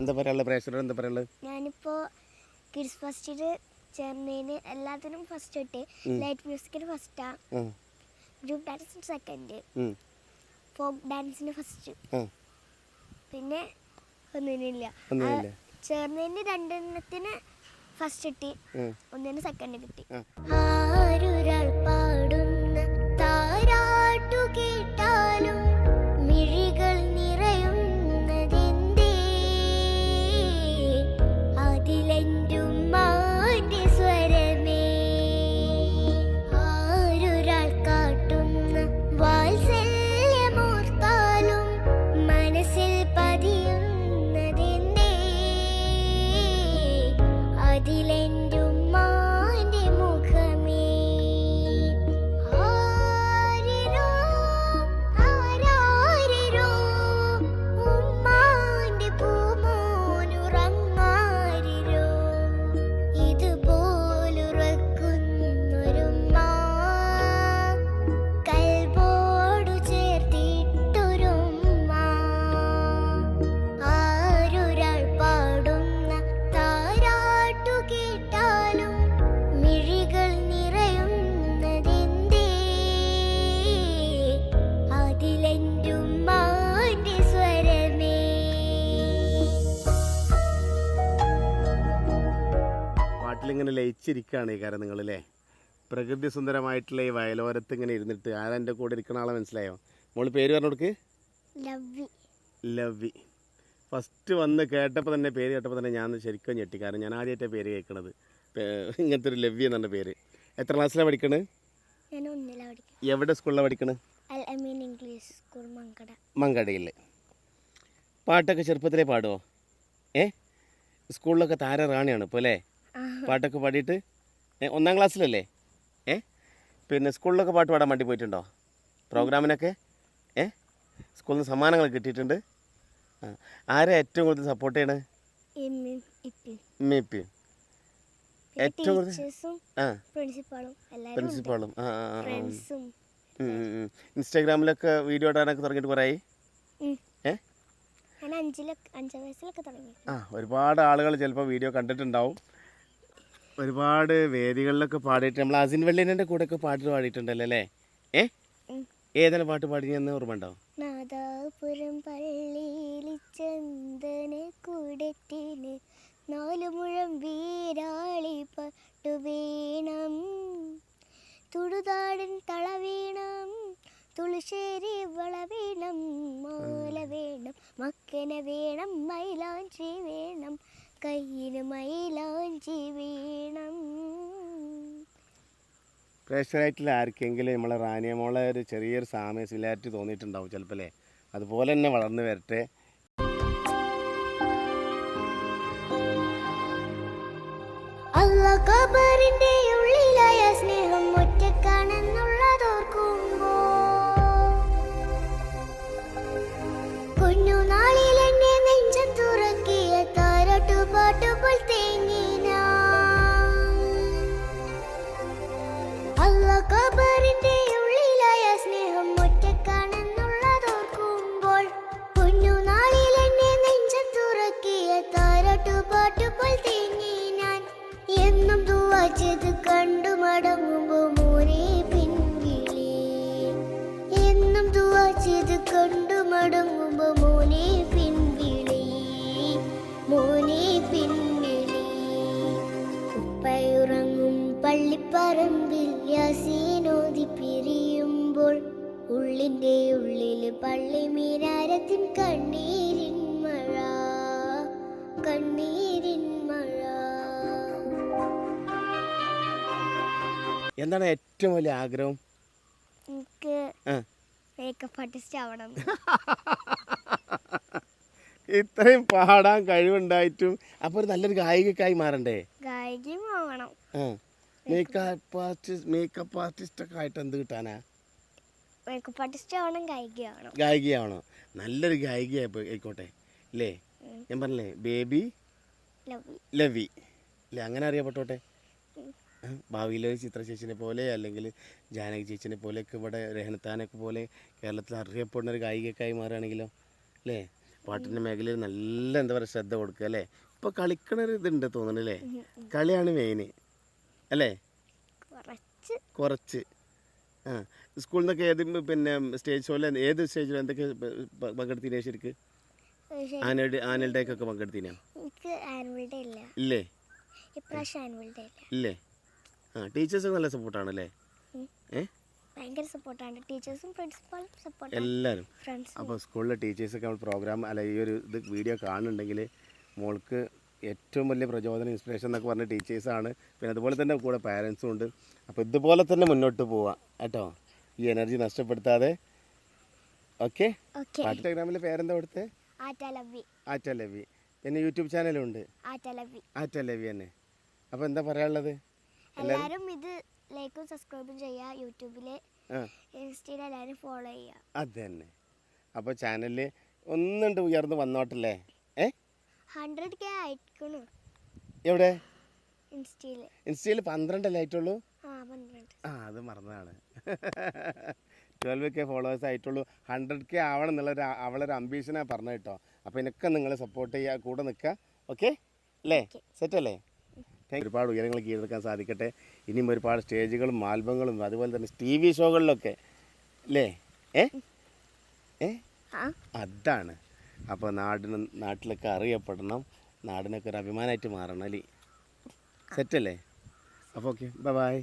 എന്താ പറയാനുള്ളത്? പ്രേക്ഷകരോട് എന്താ പറയാനുള്ളത്? ഞാനിപ്പോൾ കിഡ്സ് ഫസ്റ്റിൽ ചേർന്നതിന് എല്ലാത്തിനും ഫസ്റ്റ് കിട്ടി. ലൈറ്റ് മ്യൂസിക്കിന് ഫസ്റ്റാ, ഗ്രൂപ്പ് ഡാൻസിന് സെക്കൻഡ്, ഫോക്ക് ഡാൻസിന് ഫസ്റ്റ്. പിന്നെ ഒന്നിനില്ല. ചേർന്നതിന് രണ്ടെണ്ണത്തിന് ഫസ്റ്റ് കിട്ടി, ഒന്നിന് സെക്കൻഡ് കിട്ടി. ആരൊരാൾ പാടുന്ന താരാട്ടു കേട്ടാലും മിഴികൾ നിറയുന്നതെന്തേ, അതിലെന്റുമ്മാന്റെ സ്വരമേ. ആരൊരാൾ കാട്ടുന്ന വാത്സല്യമോർത്താലും മനസ്സിൽ പതിയുന്നതെന്തേ, അതിലെന്റുമ്മാന്റെ മുഖമേ. ആരിരോ ആരാരിരോ ഉമ്മാന്റെ പൂമോനുറങ്ങാരിരോ, ഇതുപോലുറക്കുന്നൊരുമ്മ കൽബോടു ചേർത്തിട്ടൊരുമ്മ. ആരൊരാൾ പാടുന്ന താരാട്ടു കേട്ടാലും മിഴികൾ നിറയുന്നതെന്തേ, അതിലെന്റുമ്മാന്റെ സ്വരമേ. പാട്ടിലിങ്ങനെ ലയിച്ചിരിക്കുകയാണ് ഈ കാര്യം നിങ്ങളല്ലേ? പ്രകൃതി സുന്ദരമായിട്ടുള്ള ഈ വയലോരത്ത് ഇങ്ങനെ ഇരുന്നിട്ട് ആരാ എൻ്റെ കൂടെ ഇരിക്കണ ആളെ മനസ്സിലായോ? മോള് പേര് പറഞ്ഞു കൊടുക്ക്. ലവ്വി. ലവ്വി. ഫസ്റ്റ് വന്ന് കേട്ടപ്പോൾ തന്നെ, പേര് കേട്ടപ്പോൾ തന്നെ ഞാൻ ശരിക്കും ഞെട്ടി. കാരണം ഞാൻ ആദ്യമായിട്ടാണ് പേര് കേൾക്കണത്, ഇങ്ങനത്തെ ഒരു ലവ്വി എന്നാണ് പേര്. എത്ര ക്ലാസ്സിലാണ് പഠിക്കണത്? ഞാൻ ഒന്നിലാണ് പഠിക്കുന്നത്. എവിടെ സ്കൂളിലാണ് പഠിക്കണത്? അൽ അമീൻ ഇംഗ്ലീഷ് സ്കൂൾ മങ്കട. മങ്കടയിൽ. പാട്ടൊക്കെ ചെറുപ്പത്തിലേ പാടുമോ? സ്കൂളിലൊക്കെ താര റാണിയാണ് ഇപ്പോൾ അല്ലേ? പാട്ടൊക്കെ പാടിയിട്ട് ഒന്നാം ക്ലാസ്സിലല്ലേ? പിന്നെ സ്കൂളിലൊക്കെ പാട്ട് പാടാൻ വേണ്ടി പോയിട്ടുണ്ടോ? പ്രോഗ്രാമിനൊക്കെ സ്കൂളിൽ നിന്ന് സമ്മാനങ്ങൾ കിട്ടിയിട്ടുണ്ട്. ആരാ ഏറ്റവും കൂടുതൽ സപ്പോർട്ട് ചെയ്യണത്? ഇമ്മയും ഏറ്റവും കൂടുതൽ പ്രിൻസിപ്പാളും. ഇൻസ്റ്റാഗ്രാമിലൊക്കെ വീഡിയോ ഇടാനൊക്കെ തുടങ്ങിയിട്ട് കുറേ ആയി. ഒരുപാട് ആളുകൾ ചിലപ്പോൾ വീഡിയോ കണ്ടിട്ടുണ്ടാവും. ഒരുപാട് വേദികളിലൊക്കെ പാടിയിട്ട് നമ്മൾ അസിൻ വെള്ളിനെ കൂടെയൊക്കെ പാട്ട് പാടിയിട്ടുണ്ടല്ലോ അല്ലേ? ഏതെല്ലാം പാട്ട് പാടിയെന്ന് ഓർമ്മ ഉണ്ടാവും? നാദാപുരം പള്ളിയിൽ ചന്ദന കൂടത്തിന് 4 മുഴം വീരാളി പട്ടു വേണം, തുടുതാടൻ തള വേണം, തുളശ്ശേരി വള വേണം, മാല വേണം, മക്കന വേണം, മൈലാഞ്ചി വേണം, കയ്യിന് മൈലാഞ്ചി വേണം. പ്രേക്ഷകരായിട്ടുള്ള ആർക്കെങ്കിലും നമ്മളെ റാനിയ മോളെ ഒരു ചെറിയൊരു സാമ്യ സിമിലാരിറ്റി തോന്നിയിട്ടുണ്ടാവും ചിലപ്പോൾ അല്ലേ? അതുപോലെ തന്നെ വളർന്നു വരട്ടെ. ഖബറിന്റെ ഉള്ളിലായ സ്നേഹം ഒറ്റക്കാണെന്നുള്ളതോർക്കുമ്പോ, കുഞ്ഞുനാളിൽ എന്നെ നെഞ്ചം തുറക്കിയ താരാട്ടുപാട്ടുപോൽ തേങ്ങിന. ഖബറിന്റെ ഉള്ളിലായ സ്നേഹം ഒറ്റക്കാണെന്നുള്ളതോർക്കുമ്പോൾ, കുഞ്ഞുനാളിൽ എന്നെ നെഞ്ചം തുറക്കിയ താരാട്ടുപാട്ടുപോൽ തേങ്ങി ഞാൻ. എന്നും ദുആ ചെയ്ത് കണ്ടു മടങ്ങുമ്പോ മോനെ പിൻവിളി, എന്നും ദുആ ചെയ്ത് കണ്ടു മടങ്ങുമ്പോ മോനെ പിൻവിളി, മോനെ പിൻവിളി. ഉപ്പയുറങ്ങും പള്ളിപ്പറമ്പിൽ യാസീനോദി പിരിയുമ്പോൾ, ഉള്ളിൻ്റെ ഉള്ളിൽ പള്ളി മീനാരത്തിൻ കണ്ണീരിൻ മഴ, കണ്ണീരിൻ മഴ. എന്താണ് ഏറ്റവും വലിയ ആഗ്രഹം? എനിക്ക് മേക്കപ്പ് ആർട്ടിസ്റ്റ് ആവണം. ഇത്രയും പാടാൻ കഴിവുണ്ടായിട്ടും അപ്പോൾ ഒരു നല്ലൊരു ഗായികക്കായി മാറണ്ടേ? ഗായികയും ആവണം. മേക്കപ്പ് ആർട്ടിസ്റ്റ് ഒക്കെ ആയിട്ട് എന്ത് കിട്ടാനാ? മേക്കപ്പ് ആർട്ടിസ്റ്റ് ആവണം, ഗായികയാവണം. ഗായികയാവണോ? നല്ലൊരു ഗായിക ആയിക്കോട്ടെ അല്ലേ? ഞാൻ പറഞ്ഞില്ലേ, ബേബി ലവി അല്ലേ, അങ്ങനെ അറിയപ്പെട്ടോട്ടെ. ഭാവിയിൽ ചിത്ര ചേച്ചിനെ പോലെ അല്ലെങ്കിൽ ജാനകി ചേച്ചിനെ പോലെയൊക്കെ ഇവിടെ രഹനത്താനൊക്കെ പോലെ കേരളത്തിൽ അറിയപ്പെടുന്ന ഒരു ഗായികക്കായി മാറുകയാണെങ്കിലോ അല്ലേ? പാട്ടിൻ്റെ മേഖലയിൽ നല്ല എന്താ പറയുക ശ്രദ്ധ കൊടുക്കുക അല്ലേ? ഇപ്പോൾ കളിക്കണ ഒരു ഇതുണ്ട് തോന്നണല്ലേ? കളിയാണ് മെയിൻ അല്ലേ? കുറച്ച് ആ സ്കൂളിൽ നിന്നൊക്കെ ഏത് പിന്നെ സ്റ്റേജ് ഷോയിൽ ഏത് സ്റ്റേജിൽ എന്തൊക്കെ പങ്കെടുത്തിനേ ശരിക്ക്? ആനുവൽ ഡേക്കൊക്കെ പങ്കെടുത്തിനോ? എനിക്ക് ആനുവൽ ഡേ ഇല്ല, ഇല്ലേ? ഇപ്രാവശ്യം ആനുവൽ ഡേ ഇല്ല. ഇല്ലേ? ആ ടീച്ചേഴ്സ് നല്ല സപ്പോർട്ടാണല്ലേ? ഭയങ്കര സപ്പോർട്ടാണ്, ടീച്ചേഴ്സും പ്രിൻസിപ്പാളും സപ്പോർട്ട്, എല്ലാവരും. ഫ്രണ്ട്സും. അപ്പോൾ സ്കൂളിലെ ടീച്ചേഴ്സൊക്കെ നമ്മൾ പ്രോഗ്രാം അല്ല ഈ ഒരു ഇത് വീഡിയോ കാണുന്നുണ്ടെങ്കിൽ മോൾക്ക് ഏറ്റവും വലിയ പ്രചോദനം ഇൻസ്പിറേഷൻ എന്നൊക്കെ പറഞ്ഞ ടീച്ചേഴ്സാണ്. പിന്നെ അതുപോലെ തന്നെ കൂടെ പാരൻസും ഉണ്ട്. അപ്പോൾ ഇതുപോലെ തന്നെ മുന്നോട്ട് പോവാം കേട്ടോ, ഈ എനർജി നഷ്ടപ്പെടുത്താതെ. ഓക്കെ. ഇൻസ്റ്റാഗ്രാമിൽ പേരെന്താ കൊടുത്തത്? ആറ്റലവി. പിന്നെ യൂട്യൂബ് ചാനലും ഉണ്ട്, ആറ്റലവി തന്നെ. അപ്പോൾ എന്താ പറയാനുള്ളത്? എല്ലാവരും ഇത് ലൈക്കും സബ്സ്ക്രൈബും ചെയ്യുക, യൂട്യൂബിൽ ഇൻസ്റ്റയിൽ എല്ലാവരും ഫോളോ ചെയ്യുക. അത് തന്നെ. അപ്പോൾ ചാനലിൽ ഒന്നുണ്ട് ഉയർന്ന് വന്നോട്ടല്ലേ? 100K ആയിക്കണു. എവിടെ? ഇൻസ്റ്റയിൽ 12 ആയിട്ടുള്ളൂ. 12. അത് മറന്നതാണ്. 12K ഫോളോവേഴ്സ് ആയിട്ടുള്ളൂ. 100K ആവണം എന്നുള്ളൊരു അവളൊരു അംബീഷനാണ് പറഞ്ഞത് കേട്ടോ. അപ്പോൾ ഇതിനൊക്കെ നിങ്ങൾ സപ്പോർട്ട് ചെയ്യുക, കൂടെ നിൽക്കുക. ഓക്കെ അല്ലേ? സെറ്റല്ലേ? ഒരുപാട് ഉയരങ്ങൾ കീഴടക്കാൻ സാധിക്കട്ടെ. ഇനിയും ഒരുപാട് സ്റ്റേജുകളും ആൽബങ്ങളും അതുപോലെ തന്നെ TV ഷോകളിലൊക്കെ അല്ലേ? അതാണ്. അപ്പോൾ നാട്ടിലൊക്കെ അറിയപ്പെടണം, നാടിനൊക്കെ ഒരു അഭിമാനമായിട്ട് മാറണം അല്ലേ? സെറ്റല്ലേ? അപ്പോൾ ഓക്കെ, ബൈ.